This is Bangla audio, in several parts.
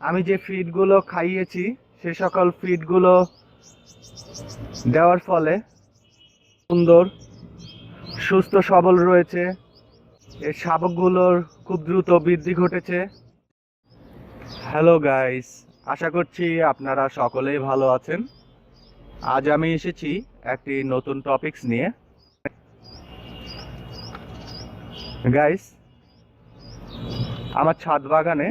আমি যে ফিডগুলো খাইয়েছি সে সকল ফিডগুলো দেওয়ার ফলে সুন্দর সুস্থ সবল রয়েছে। এই শাবকগুলোর খুব দ্রুত বৃদ্ধি ঘটেছে। হ্যালো গাইস, আশা করছি আপনারা সকলেই ভালো আছেন। আজ আমি এসেছি একটি নতুন টপিকস নিয়ে। গাইস, আমার ছাদ বাগানে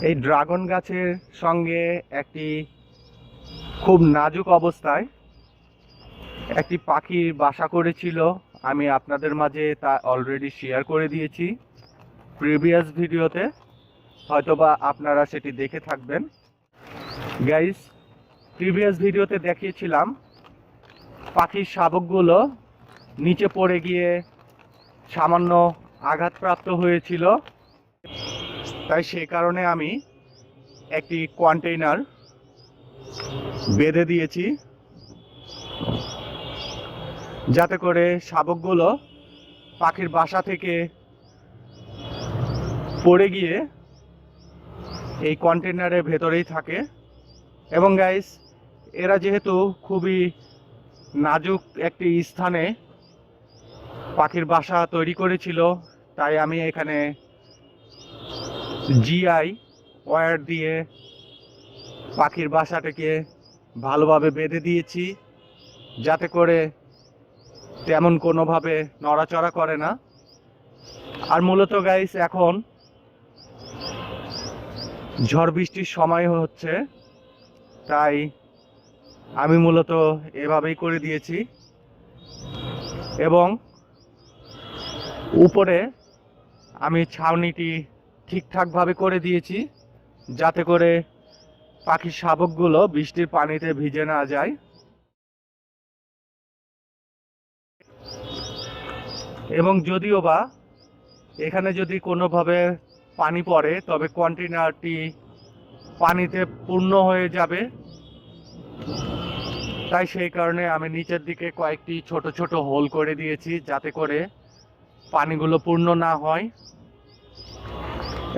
এই ড্রাগন গাছের সঙ্গে একটি খুব নাজুক অবস্থায় একটি পাখির বাসা করেছিল। আমি আপনাদের মাঝে তা অলরেডি শেয়ার করে দিয়েছি প্রিভিয়াস ভিডিওতে, হয়তোবা আপনারা সেটি দেখে থাকবেন। গাইস, প্রিভিয়াস ভিডিওতে দেখিয়েছিলাম পাখির শাবকগুলো নিচে পড়ে গিয়ে সামান্য আঘাতপ্রাপ্ত হয়েছিল, তাই সে কারণে আমি একটি কন্টেইনার বেঁধে দিয়েছি যাতে করে শাবকগুলো পাখির বাসা থেকে পড়ে গিয়ে এই কন্টেইনারের ভেতরেই থাকে। এবং গাইস, এরা যেহেতু খুবই নাজুক একটি স্থানে পাখির বাসা তৈরি করেছিল, তাই আমি এখানে জিআই ওয়্যার দিয়ে পাখির বাসাটাকে ভালোভাবে বেঁধে দিয়েছি যাতে করে তেমন কোনোভাবে নড়াচড়া করে না। আর মূলত গাইস, এখন ঝড় বৃষ্টির সময় হচ্ছে, তাই আমি মূলত এভাবেই করে দিয়েছি। এবং উপরে আমি ছাউনিটি ঠিকঠাকভাবে করে দিয়েছি যাতে করে পাখির শাবকগুলো বৃষ্টির পানিতে ভিজে না যায়। এবং যদিও বা এখানে যদি কোনোভাবে পানি পড়ে তবে কন্টেইনারটি পানিতে পূর্ণ হয়ে যাবে, তাই সেই কারণে আমি নিচের দিকে কয়েকটি ছোট ছোট হোল করে দিয়েছি যাতে করে পানিগুলো পূর্ণ না হয়।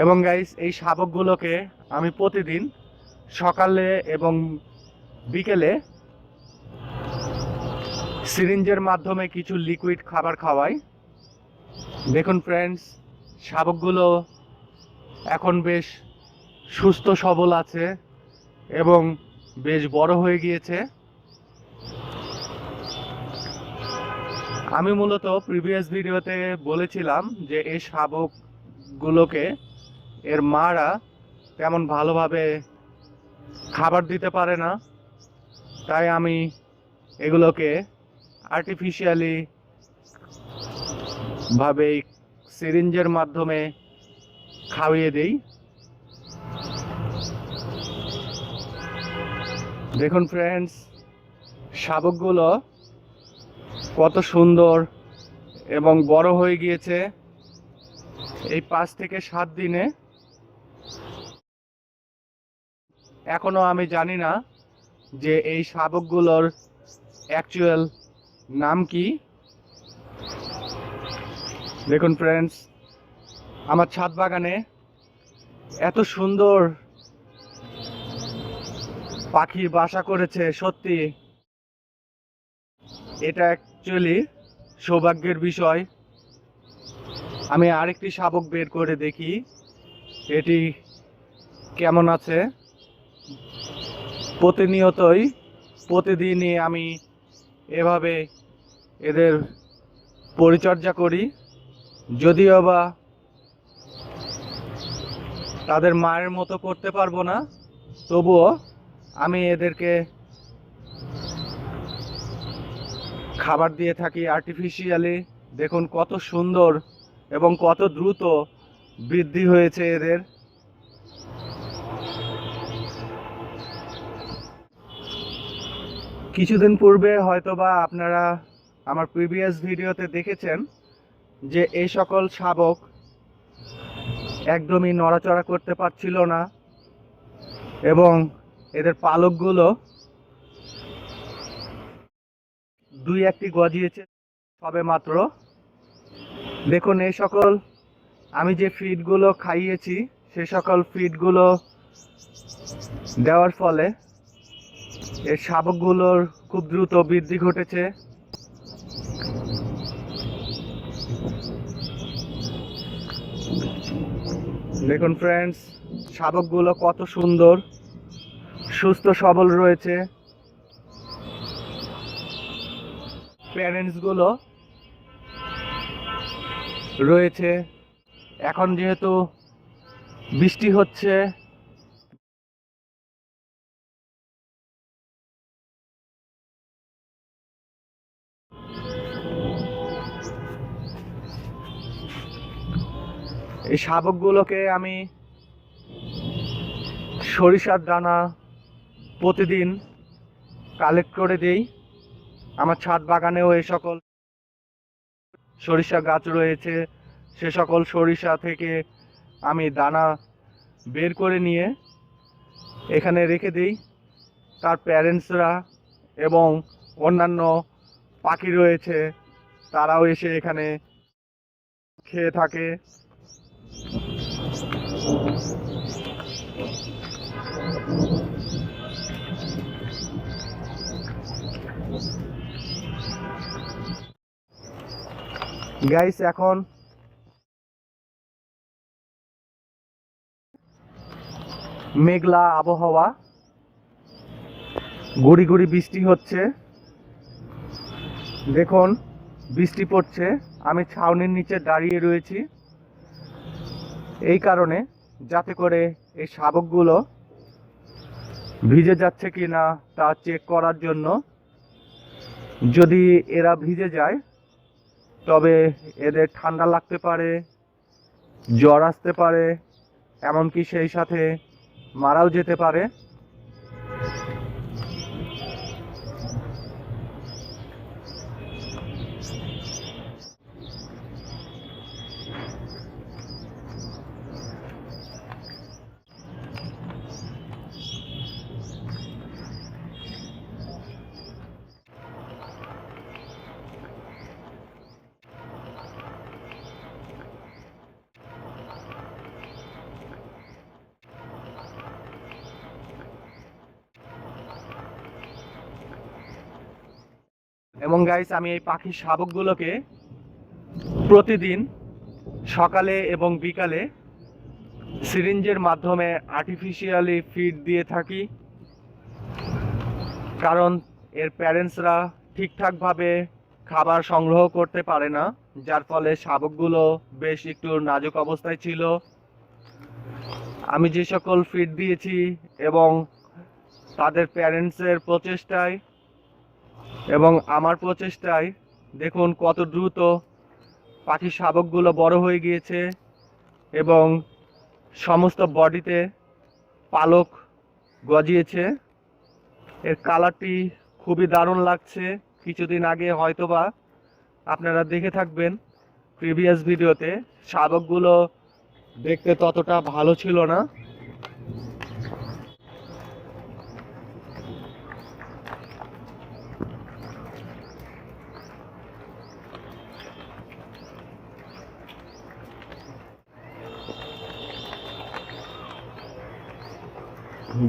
এবং গাইস, এই শাবকগুলোকে আমি প্রতিদিন সকালে এবং বিকেলে সিরিঞ্জের মাধ্যমে কিছু লিকুইড খাবার খাওয়াই। দেখুন ফ্রেন্ডস, শাবকগুলো এখন বেশ সুস্থ সবল আছে এবং বেশ বড় হয়ে গিয়েছে। আমি মূলত প্রিভিয়াস ভিডিওতে বলেছিলাম যে এই শাবকগুলোকে এর মারা তেমন ভালোভাবে খাবার দিতে পারে না, তাই আমি এগুলোকে আর্টিফিশিয়ালি ভাবে সিরিঞ্জের মাধ্যমে খাওয়িয়ে দেই। দেখুন ফ্রেন্ডস, শাবকগুলো কত সুন্দর এবং বড় হয়ে গিয়েছে এই 5 থেকে 7 দিনে। এখনো আমি জানি না যে এই শাবকগুলোর অ্যাকচুয়াল নাম কি। দেখুন ফ্রেন্ডস, আমার ছাদ বাগানে এত সুন্দর পাখির বাসা করেছে, সত্যি এটা অ্যাকচুয়ালি সৌভাগ্যের বিষয়। আমি আরেকটি শাবক বের করে দেখি এটি কেমন আছে। প্রতিদিনই আমি এভাবে এদের পরিচর্যা করি, যদিও বা তাদের মায়ের মতো করতে পারবো না, তবুও আমি এদেরকে খাবার দিয়ে থাকি আর্টিফিশিয়ালি। দেখুন কত সুন্দর এবং কত দ্রুত বৃদ্ধি হয়েছে এদের। কিছুদিন পূর্বে হয়তোবা আপনারা আমার প্রিভিয়াস ভিডিওতে দেখেছেন যে এই সকল শাবক একদমই নড়াচড়া করতে পারছিল না এবং এদের পালকগুলো 2-1টি গজিয়েছে সবে মাত্র। দেখুন এই সকল আমি যে ফিডগুলো খাইয়েছি সে সকল ফিডগুলো দেওয়ার ফলে এই শাবকগুলোর খুব দ্রুত বৃদ্ধি ঘটেছে। দেখুন ফ্রেন্ডস, শাবকগুলো কত সুন্দর সুস্থ সবল রয়েছে। প্যারেন্টসগুলো রয়েছে। এখন যেহেতু বৃষ্টি হচ্ছে, এই শাবকগুলোকে আমি সরিষার দানা প্রতিদিন কালেক্ট করে দেই। আমার ছাদ বাগানেও এই সকল সরিষা গাছ রয়েছে। সে সকল সরিষা থেকে আমি দানা বের করে নিয়ে এখানে রেখে দিই। তার প্যারেন্টসরা এবং অন্যান্য পাখি রয়েছে, তারাও এসে এখানে খেয়ে থাকে। গাইস, এখন মেঘলা আবহাওয়া, গুড়ি গুড়ি বৃষ্টি হচ্ছে। দেখুন বৃষ্টি পড়ছে, আমি ছাউনির নিচে দাঁড়িয়ে রয়েছি এই কারণে, যাতে করে এই শাবকগুলো ভিজে যাচ্ছে কিনা তা চেক করার জন্য। যদি এরা ভিজে যায় তবে এদের ঠান্ডা লাগতে পারে, জ্বর আসতে পারে, এমনকি সেই সাথে মারাও যেতে পারে। এবং গাইস, আমি এই পাখির শাবকগুলোকে প্রতিদিন সকালে এবং বিকালে সিরিঞ্জের মাধ্যমে আর্টিফিশিয়ালি ফিড দিয়ে থাকি, কারণ এর প্যারেন্টসরা ঠিকঠাকভাবে খাবার সংগ্রহ করতে পারে না, যার ফলে শাবকগুলো বেশ একটু নাজুক অবস্থায় ছিল। আমি যে সকল ফিড দিয়েছি এবং তাদের প্যারেন্টসের প্রচেষ্টায় এবং আমার প্রচেষ্টায় দেখুন কত দ্রুত পাখির শাবকগুলো বড় হয়ে গিয়েছে এবং সমস্ত বডিতে পালক গজিয়েছে। এর কালারটি খুবই দারুণ লাগছে। কিছুদিন আগে হয়তোবা আপনারা দেখে থাকবেন প্রিভিয়াস ভিডিওতে, শাবকগুলো দেখতে ততটা ভালো ছিল না।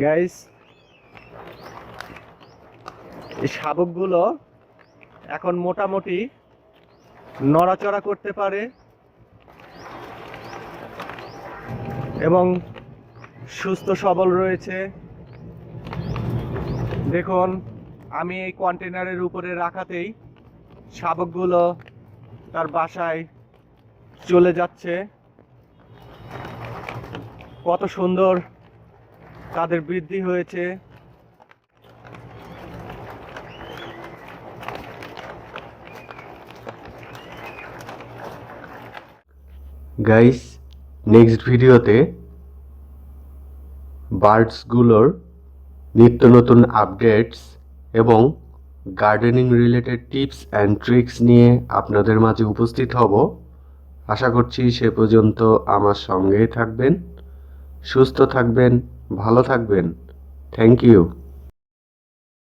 গাইস, এই শাবকগুলো এখন মোটামুটি নড়াচড়া করতে পারে এবং সুস্থ সবল রয়েছে। দেখুন, আমি এই কন্টেনারের উপরে রাখাতেই শাবকগুলো তার বাসায় চলে যাচ্ছে। কত সুন্দর তাদের বৃদ্ধি হয়েছে। গাইস, নেক্সট ভিডিওতে বার্ডসগুলোর নিত্য নতুন আপডেটস এবং gardening related tips and tricks নিয়ে আপনাদের মাঝে উপস্থিত হব। আশা করছি সে পর্যন্ত আমার সঙ্গেই থাকবেন। সুস্থ থাকবেন, ভালো থাকবেন। Thank you.